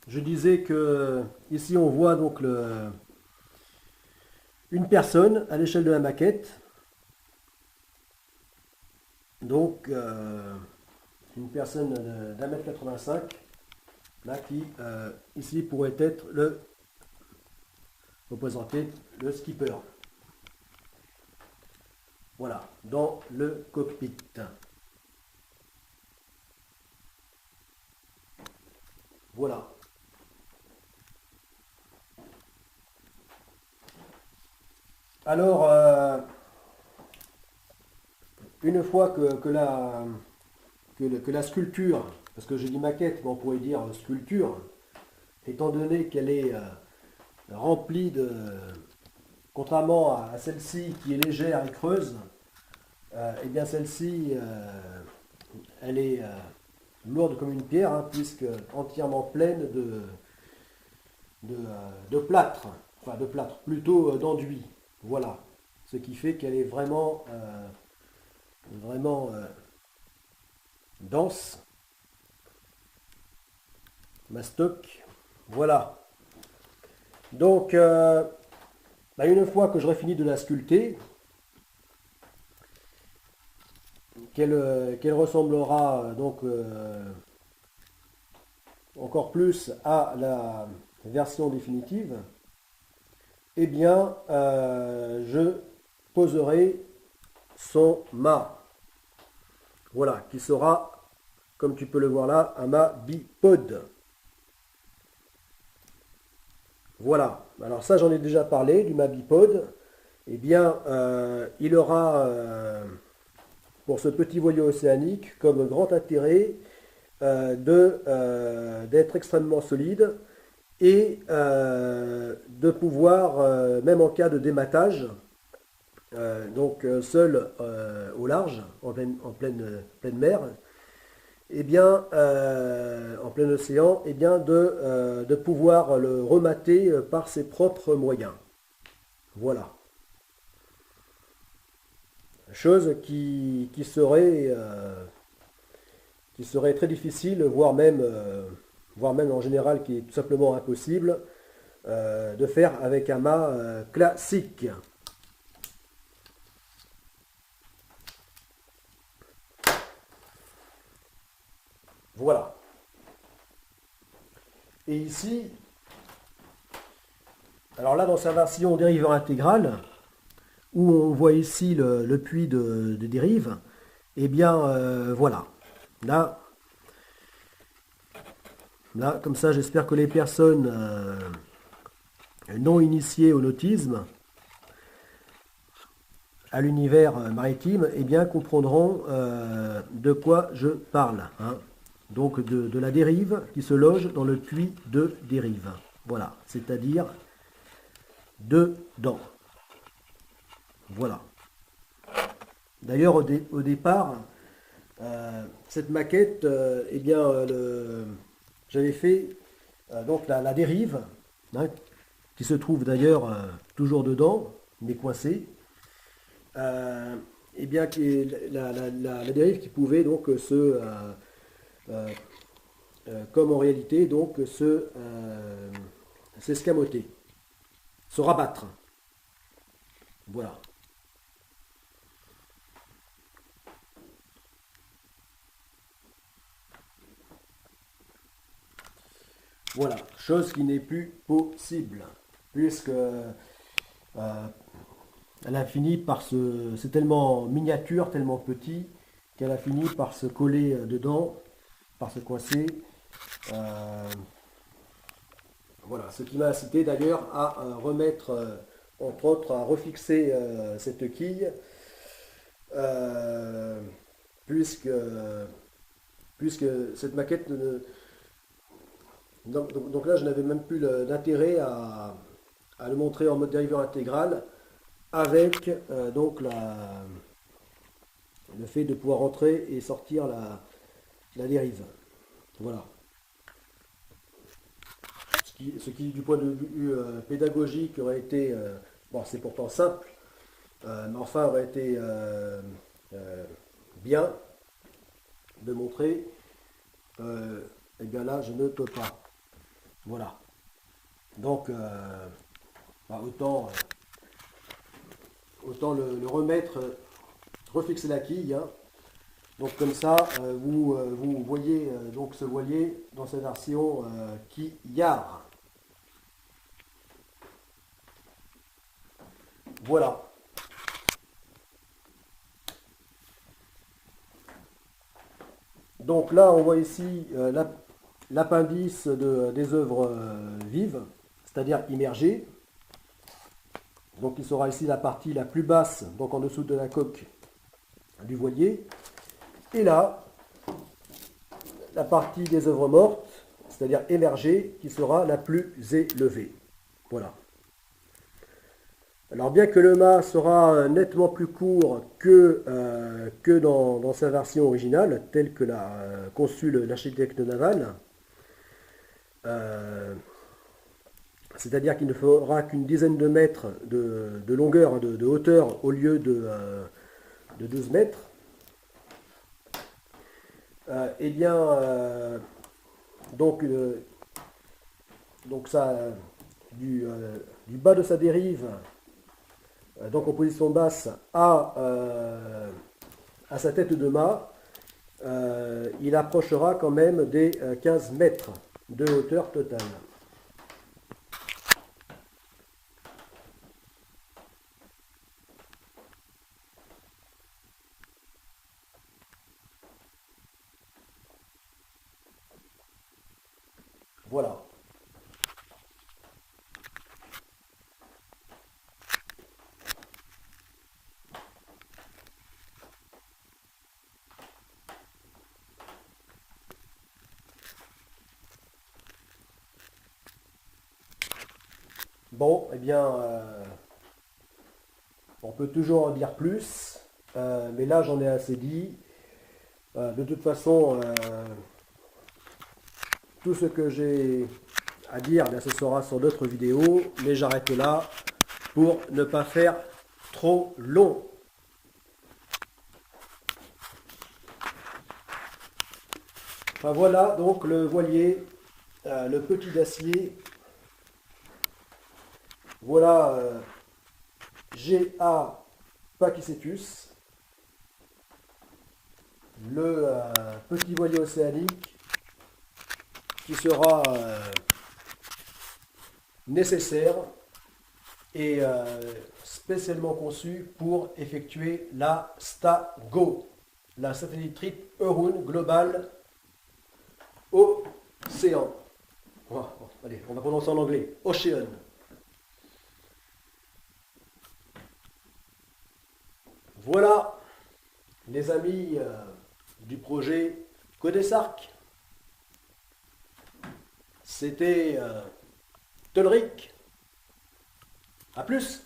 je disais que ici on voit donc une personne à l'échelle de la maquette. Donc une personne d'un mètre 85 là qui ici pourrait être le représenter le skipper. Voilà, dans le cockpit. Voilà. Alors, une fois que la sculpture, parce que j'ai dit maquette, mais on pourrait dire sculpture, étant donné qu'elle est remplie de, contrairement à celle-ci qui est légère et creuse, et bien celle-ci, elle est lourde comme une pierre, hein, puisque entièrement pleine de plâtre, enfin de plâtre, plutôt d'enduit. Voilà. Ce qui fait qu'elle est vraiment dense, mastoc. Voilà. Donc, une fois que j'aurai fini de la sculpter, qu'elle ressemblera donc encore plus à la version définitive, eh bien, je poserai son mât. Voilà, qui sera, comme tu peux le voir là, un mât bipode. Voilà, alors ça j'en ai déjà parlé, du mât bipode. Eh bien, il aura, pour ce petit voilier océanique, comme grand intérêt d'être extrêmement solide et de pouvoir, même en cas de dématage, donc seul au large, pleine mer, et bien, en plein océan, et bien de pouvoir le remater par ses propres moyens. Voilà. Chose qui serait très difficile, voire même en général qui est tout simplement impossible de faire avec un mât classique. Voilà. Et ici, alors là dans sa version dériveur intégrale, où on voit ici le puits de dérive, eh bien voilà. Là, là, comme ça, j'espère que les personnes non initiées au nautisme, à l'univers maritime, eh bien, comprendront de quoi je parle, hein. Donc de la dérive qui se loge dans le puits de dérive. Voilà, c'est-à-dire dedans. Voilà. D'ailleurs, au départ, cette maquette, eh bien, j'avais fait donc la dérive, hein, qui se trouve d'ailleurs toujours dedans, mais coincée. Eh bien, la dérive qui pouvait donc euh, comme en réalité, donc s'escamoter, se rabattre. Voilà. Voilà, chose qui n'est plus possible, puisque elle a fini par se... C'est tellement miniature, tellement petit, qu'elle a fini par se coller dedans, par se coincer. Euh, voilà, ce qui m'a incité d'ailleurs à remettre, entre autres, à refixer cette quille, euh, puisque, puisque cette maquette donc là, je n'avais même plus d'intérêt à le montrer en mode dériveur intégral avec le fait de pouvoir entrer et sortir la dérive. Voilà. Ce qui, du point de vue pédagogique, aurait été, bon, c'est pourtant simple, mais enfin aurait été bien de montrer, et bien là, je ne peux pas. Voilà. Donc, bah, autant le remettre, refixer la quille, hein. Donc comme ça, vous voyez donc ce voilier dans sa version quillard. Voilà. Donc là, on voit ici l'appendice des œuvres vives, c'est-à-dire immergées. Donc il sera ici la partie la plus basse, donc en dessous de la coque du voilier. Et là, la partie des œuvres mortes, c'est-à-dire émergées, qui sera la plus élevée. Voilà. Alors bien que le mât sera nettement plus court que dans sa version originale, telle que l'a conçu l'architecte naval, euh, c'est-à-dire qu'il ne fera qu'une dizaine de mètres de longueur, hein, de hauteur au lieu de 12 mètres, eh bien, donc, donc ça, du bas de sa dérive, donc en position basse, à sa tête de mât, il approchera quand même des 15 mètres de hauteur totale. Voilà. Bon, eh bien, on peut toujours en dire plus, mais là j'en ai assez dit. De toute façon, tout ce que j'ai à dire, bien, ce sera sur d'autres vidéos, mais j'arrête là pour ne pas faire trop long. Enfin voilà donc le voilier, le petit d'acier. Voilà GA Pakicetus, le petit voilier océanique qui sera nécessaire et spécialement conçu pour effectuer la STAGO, la Satellite Trip Euroon Global Océan. Allez, on va prononcer en anglais. Ocean. Voilà, les amis du projet Codesarc. C'était Tolric. A plus.